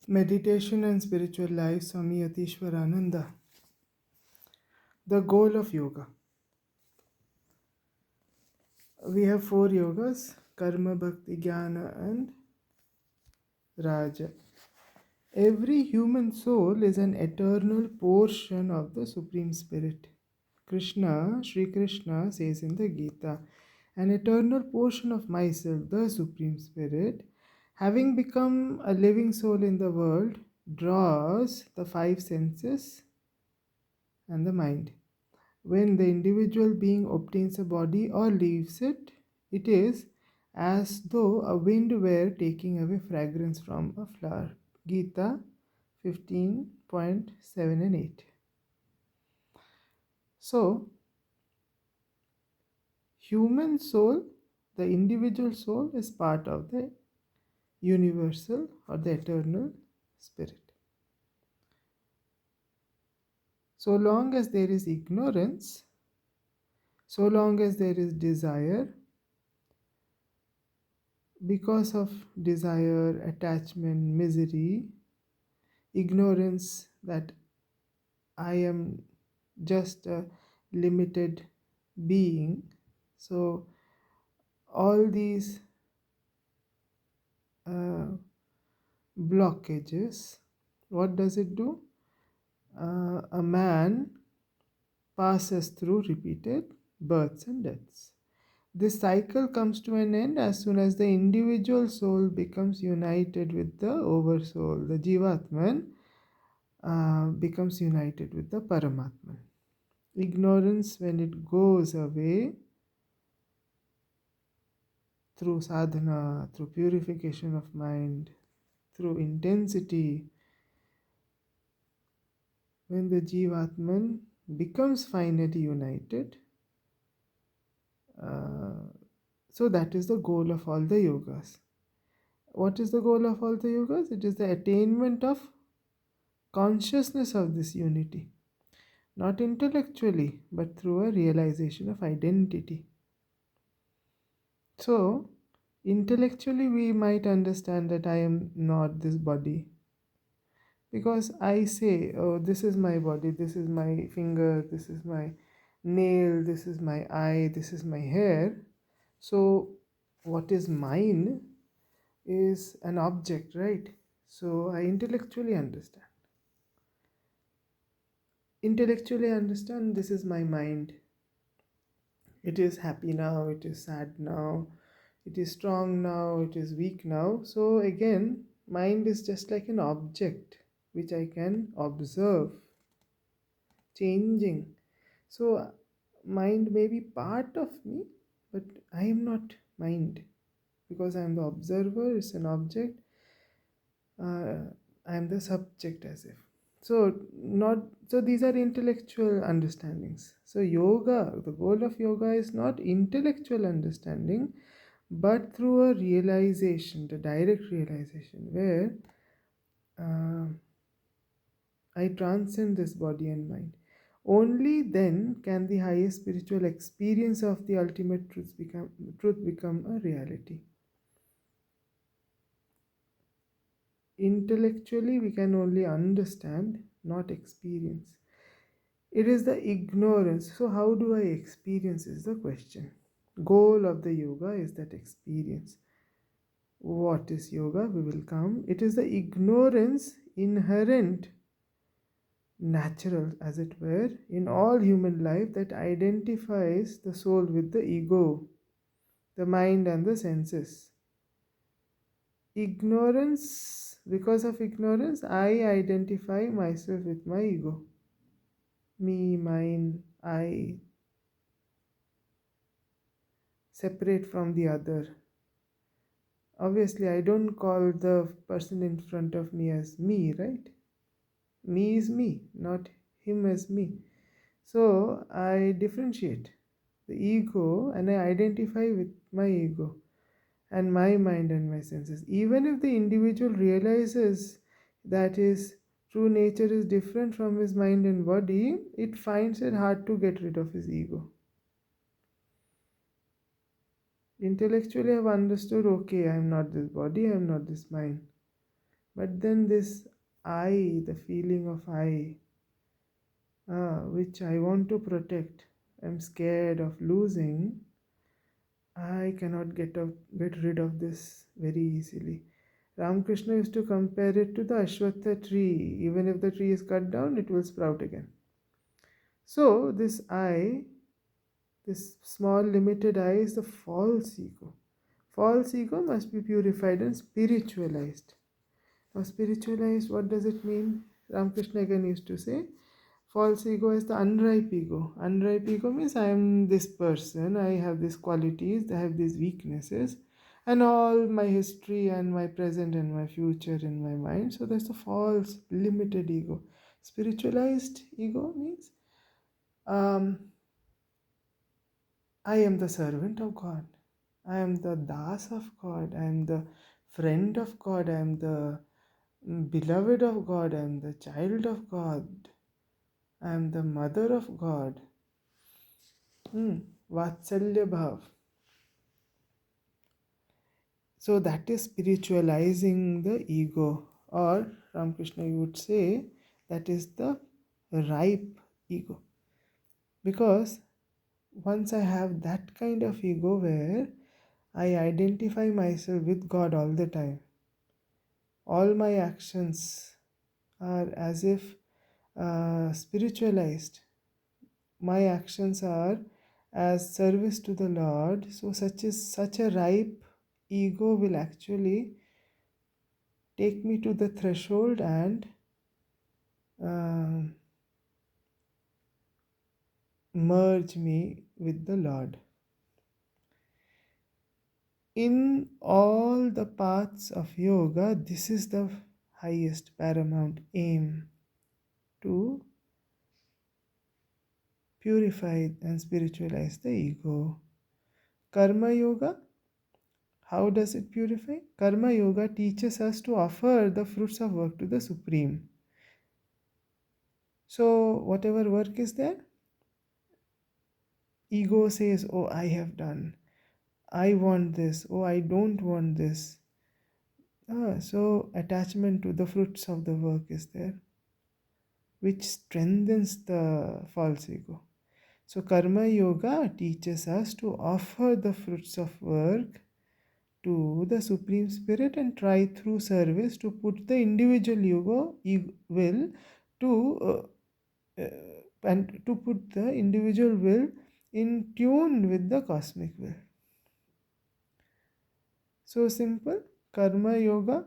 Meditation and Spiritual Life, Swami Yatiswarananda. The goal of yoga. We have four yogas: Karma, Bhakti, Jnana, and Raja. Every human soul is an eternal portion of the Supreme Spirit. Sri Krishna says in the Gita, an eternal portion of myself, the Supreme Spirit, having become a living soul in the world, draws the five senses and the mind. When the individual being obtains a body or leaves it, it is as though a wind were taking away fragrance from a flower. Gita 15.7 and 8. So, human soul, the individual soul, is part of the universal or the eternal spirit. So long as there is ignorance, so long as there is desire, because of desire, attachment, misery, ignorance that I am just a limited being. So, all these blockages, what does it do? A man passes through repeated births and deaths. This cycle comes to an end as soon as the individual soul becomes united with the oversoul. The Jivatman becomes united with the Paramatman. Ignorance, when it goes away through sadhana, through purification of mind, through intensity, when the Jivatman becomes finally united, so that is the goal of all the yogas. What is the goal of all the yogas? It is the attainment of consciousness of this unity, not intellectually, but through a realization of identity. So, intellectually, we might understand that I am not this body, because I say, oh, this is my body, this is my finger, this is my nail, this is my eye, this is my hair. So, what is mine is an object, right? So, I intellectually understand. Intellectually understand this is my mind. It is happy now, it is sad now, it is strong now, it is weak now. So again, mind is just like an object which I can observe changing. So mind may be part of me, but I am not mind, because I am the observer. It's an object. I am the subject, as if. So these are intellectual understandings. So yoga, the goal of yoga is not intellectual understanding, but through a realization, the direct realization, where uh, I transcend this body and mind. Only then can the highest spiritual experience of the ultimate truth become a reality. Intellectually, we can only understand, not experience. It is the ignorance. So, how do I experience is the question. Goal of the yoga is that experience. What is yoga? We will come. It is the ignorance inherent, natural as it were, in all human life that identifies the soul with the ego, the mind, and the senses. Ignorance, because of ignorance, I identify myself with my ego. Me, mine, I, separate from the other. Obviously, I don't call the person in front of me as me, right? Me is me, not him as me. So I differentiate the ego and I identify with my ego and my mind and my senses. Even if the individual realizes that his true nature is different from his mind and body, it finds it hard to get rid of his ego. Intellectually, I've understood, okay, I'm not this body, I'm not this mind. But then this I, the feeling of I, which I want to protect, I'm scared of losing, I cannot get rid of this very easily. Ramakrishna used to compare it to the Ashwatha tree. Even if the tree is cut down, it will sprout again. So, this I, this small limited I, is the false ego. False ego must be purified and spiritualized. Now, spiritualized, what does it mean? Ramakrishna again used to say, false ego is the unripe ego. Unripe ego means I am this person, I have these qualities, I have these weaknesses, and all my history and my present and my future in my mind. So that's the false, limited ego. Spiritualized ego means um, I am the servant of God. I am the das of God. I am the friend of God. I am the beloved of God. I am the child of God. I am the mother of God. Vatsalya bhav. So that is spiritualizing the ego, or Ramakrishna you would say that is the ripe ego. Because once I have that kind of ego where I identify myself with God all the time, all my actions are as if spiritualized. My actions are as service to the Lord. So such a ripe ego will actually take me to the threshold and um merge me with the Lord. In all the paths of yoga, this is the highest paramount aim, to purify and spiritualize the ego. Karma yoga, how does it purify? Karma yoga teaches us to offer the fruits of work to the Supreme. So, whatever work is there, ego says, oh, I have done. I want this. Oh, I don't want this. So, attachment to the fruits of the work is there, which strengthens the false ego. So, Karma Yoga teaches us to offer the fruits of work to the Supreme Spirit and try through service to put the individual will to uh, and to put the individual will in tune with the cosmic will. So simple. Karma yoga,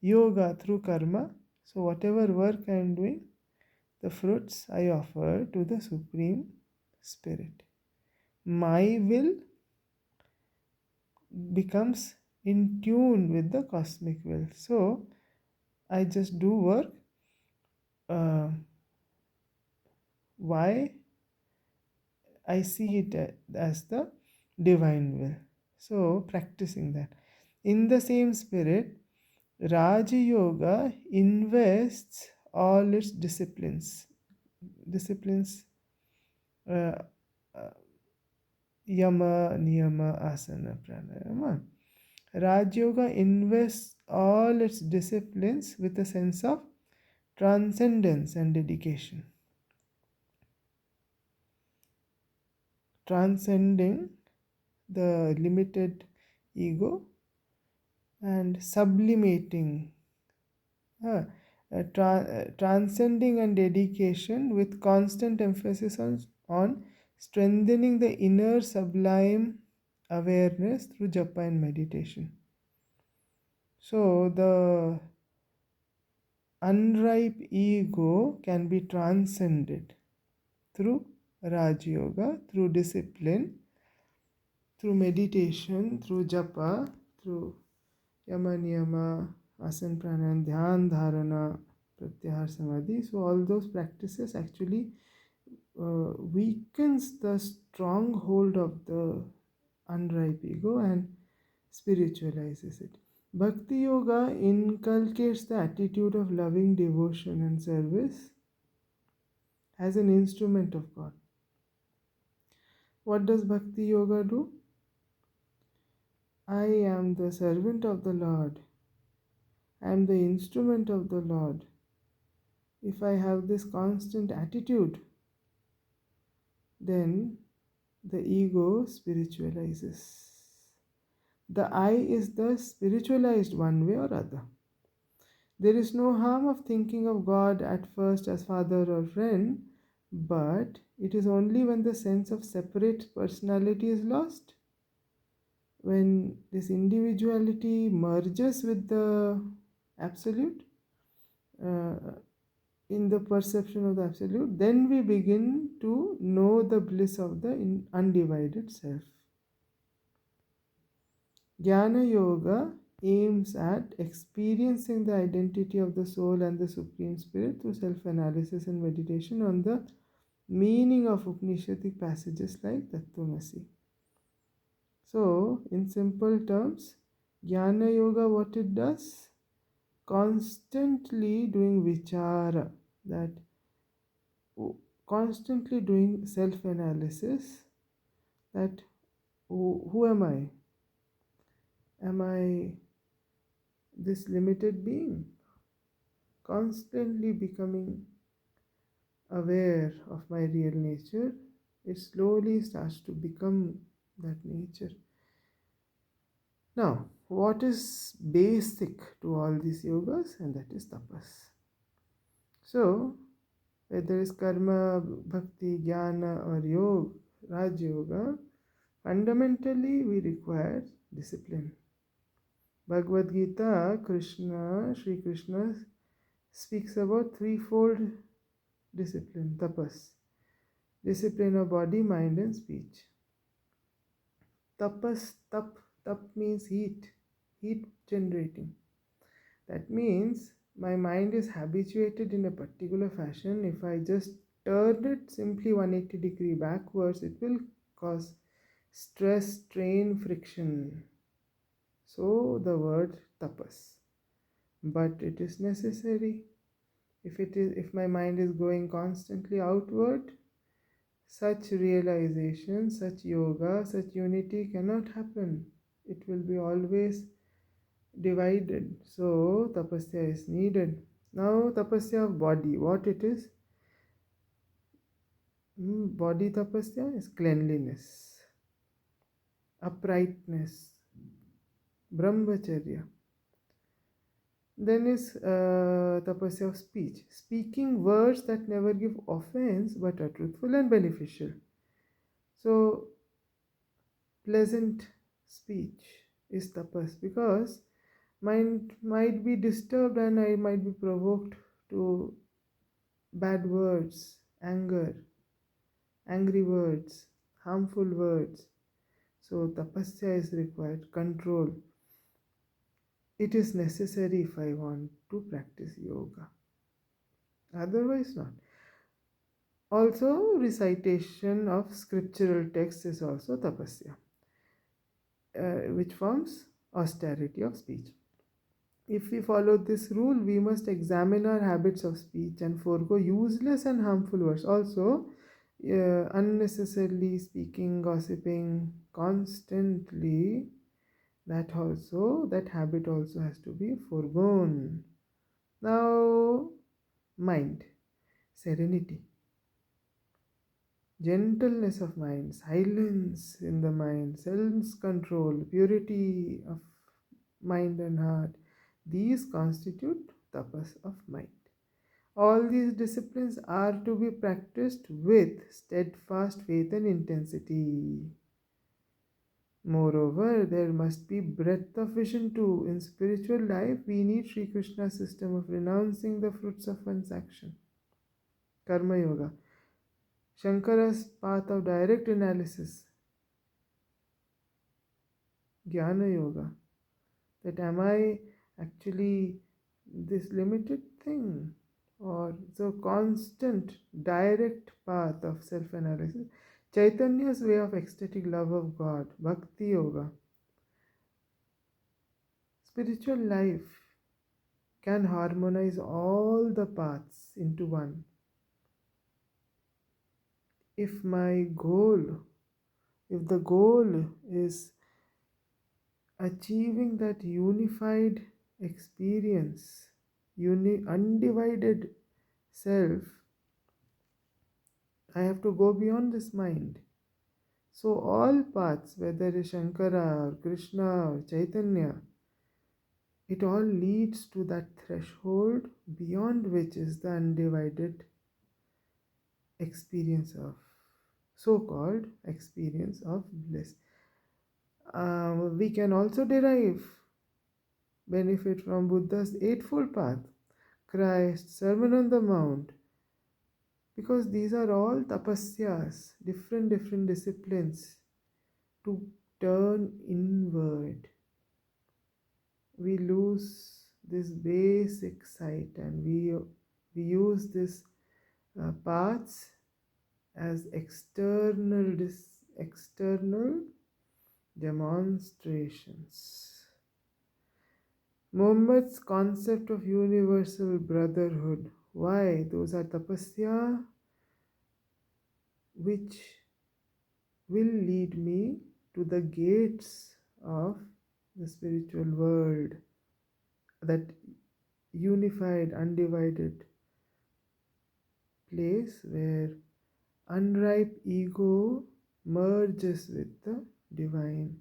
yoga through karma. So whatever work I am doing, the fruits I offer to the Supreme Spirit. My will becomes in tune with the cosmic will. So I just do work. Why? I see it as the divine will. So practicing that. In the same spirit, Raja Yoga invests all its disciplines, uh, uh, yama, niyama, asana, pranayama. Raj Yoga invests all its disciplines with a sense of transcendence and dedication. Transcending the limited ego and sublimating, transcending and dedication with constant emphasis on strengthening the inner sublime awareness through japa and meditation. So the unripe ego can be transcended through Raj Yoga, through discipline, through meditation, through japa, through yama niyama, asana pranayama, dhyan dharana, pratyahar samadhi. So all those practices actually weakens the stronghold of the unripe ego and spiritualizes it. Bhakti Yoga inculcates the attitude of loving devotion and service as an instrument of God. What does Bhakti Yoga do? I am the servant of the Lord. I am the instrument of the Lord. If I have this constant attitude, then the ego spiritualizes. The I is thus spiritualized one way or other. There is no harm of thinking of God at first as father or friend, but it is only when the sense of separate personality is lost, when this individuality merges with the absolute, uh, in the perception of the absolute, then we begin to know the bliss of the undivided self. Jnana Yoga aims at experiencing the identity of the soul and the Supreme Spirit through self analysis and meditation on the meaning of Upanishadic passages like Tattvamasi. So, in simple terms, Jnana Yoga, what it does? Constantly doing vichara, that constantly doing self analysis, that who am I? Am I this limited being? Constantly becoming aware of my real nature, it slowly starts to become that nature. Now, what is basic to all these yogas? And that is tapas. So, whether it's karma, bhakti, jnana, or yoga, Raj Yoga, fundamentally we require discipline. Bhagavad Gita, Sri Krishna speaks about threefold discipline, tapas. Discipline of body, mind, and speech. Tapas, tap means heat generating. That means my mind is habituated in a particular fashion. If I just turn it simply 180-degree backwards, it will cause stress, strain, friction. So the word tapas. But it is necessary. If my mind is going constantly outward, such realization, such yoga, such unity cannot happen. It will be always divided. So tapasya is needed. Now tapasya of body, what it is? Body tapasya is cleanliness, uprightness, brahmacharya. Then is tapasya of speech, speaking words that never give offense but are truthful and beneficial. So pleasant speech is tapas, because mind might be disturbed and I might be provoked to bad words, angry words, harmful words. So tapasya is required, control. It is necessary if I want to practice yoga. Otherwise not. Also, recitation of scriptural texts is also tapasya, which forms austerity of speech. If we follow this rule, we must examine our habits of speech and forego useless and harmful words. Also, unnecessarily speaking, gossiping constantly, that habit also has to be foregone. Now, mind, serenity, gentleness of mind, silence in the mind, self-control, purity of mind and heart. These constitute tapas of mind. All these disciplines are to be practiced with steadfast faith and intensity. Moreover, there must be breadth of vision too. In spiritual life, we need Sri Krishna's system of renouncing the fruits of one's action. Karma Yoga. Shankara's path of direct analysis. Jnana Yoga. That am I actually this limited thing? Or so constant direct path of self-analysis. Chaitanya's way of ecstatic love of God. Bhakti Yoga. Spiritual life can harmonize all the paths into one. If the goal is achieving that unified experience, undivided self, I have to go beyond this mind. So, all paths, whether it's Shankara or Krishna or Chaitanya, it all leads to that threshold beyond which is the undivided experience of, so called experience of bliss. We can also derive benefit from Buddha's Eightfold Path, Christ's Sermon on the Mount, because these are all tapasyas, different disciplines to turn inward. We lose this basic sight, and we use this paths as external demonstrations. Muhammad's concept of universal brotherhood. Why? Those are tapasya which will lead me to the gates of the spiritual world, that unified, undivided place where unripe ego merges with the divine.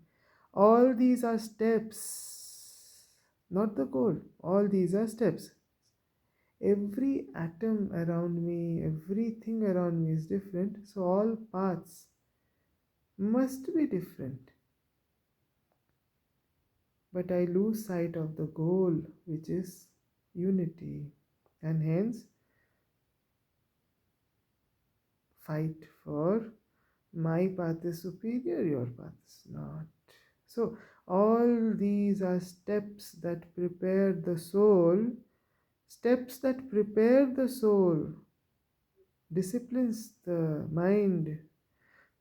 All these are steps, not the goal. All these are steps. Every atom around me, everything around me is different, so all paths must be different. But I lose sight of the goal, which is unity, and hence fight for my path is superior, your path is not. So, all these are steps that prepare the soul, disciplines the mind,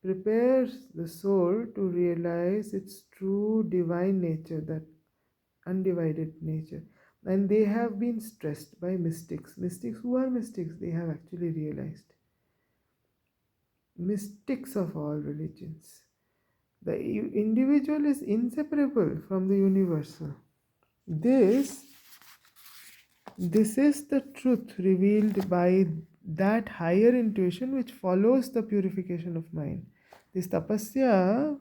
prepares the soul to realize its true divine nature, that undivided nature. And they have been stressed by mystics. Mystics, who are mystics? They have actually realized. Mystics of all religions. The individual is inseparable from the universal. This is the truth revealed by that higher intuition which follows the purification of mind. This tapasya,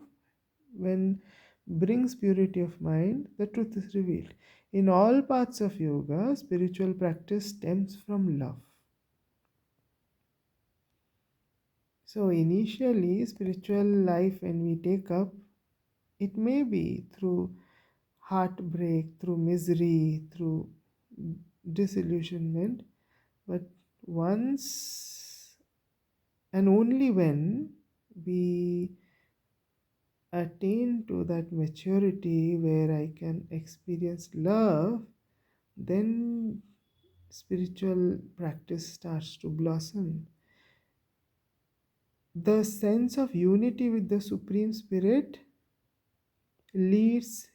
when brings purity of mind, the truth is revealed. In all parts of yoga, spiritual practice stems from love. So, initially, spiritual life, when we take up, it may be through heartbreak, through misery, through disillusionment, but once and only when we attain to that maturity where I can experience love, then spiritual practice starts to blossom. The sense of unity with the Supreme Spirit leads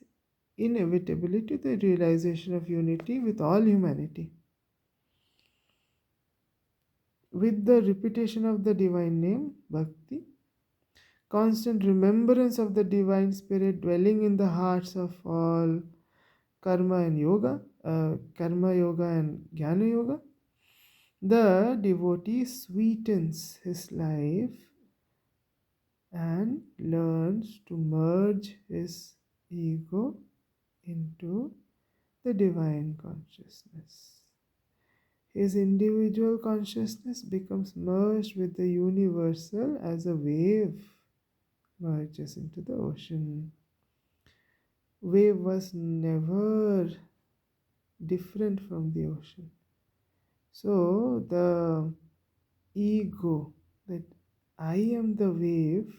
inevitably to the realization of unity with all humanity. With the repetition of the divine name, Bhakti, constant remembrance of the divine spirit dwelling in the hearts of all, karma yoga and jnana yoga, the devotee sweetens his life and learns to merge his ego into the divine consciousness. His individual consciousness becomes merged with the universal as a wave merges into the ocean. Wave was never different from the ocean. So the ego, that I am the wave,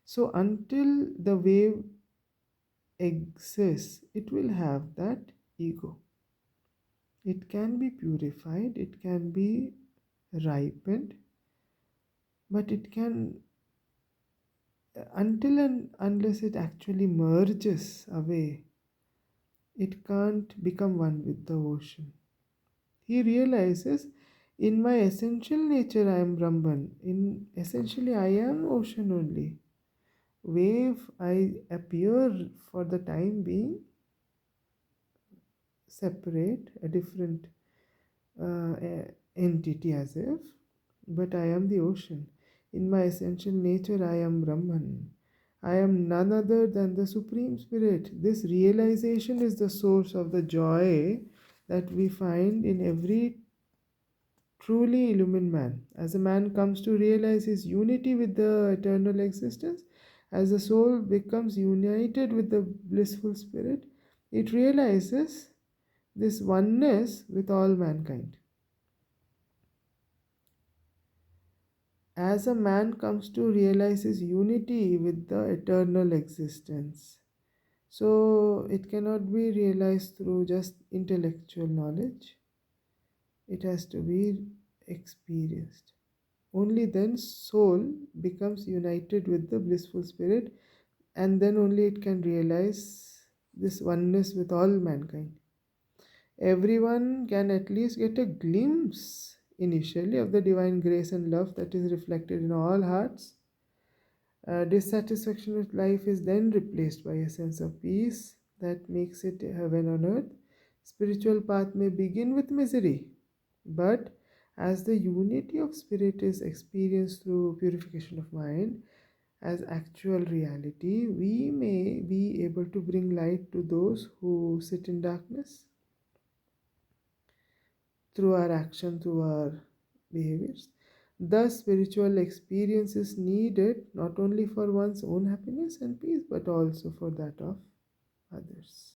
so until the wave exists, it will have that ego. It can be purified, it can be ripened, but it can, until and unless it actually merges away, it can't become one with the ocean. He realizes, in my essential nature I am Brahman. Essentially I am ocean only. Wave, I appear for the time being separate, a different entity as if, but I am the ocean. In my essential nature, I am Brahman. I am none other than the Supreme Spirit. This realization is the source of the joy that we find in every truly illumined man. As a man comes to realize his unity with the eternal existence, as the soul becomes united with the blissful spirit, it realizes this oneness with all mankind. As a man comes to realize his unity with the eternal existence. So it cannot be realized through just intellectual knowledge, it has to be experienced. Only then soul becomes united with the blissful spirit, and then only it can realize this oneness with all mankind. Everyone can at least get a glimpse initially of the divine grace and love that is reflected in all hearts. Dissatisfaction with life is then replaced by a sense of peace that makes it heaven on earth. Spiritual path may begin with misery, but as the unity of spirit is experienced through purification of mind as actual reality, we may be able to bring light to those who sit in darkness through our action, through our behaviors. Thus, spiritual experience is needed not only for one's own happiness and peace, but also for that of others.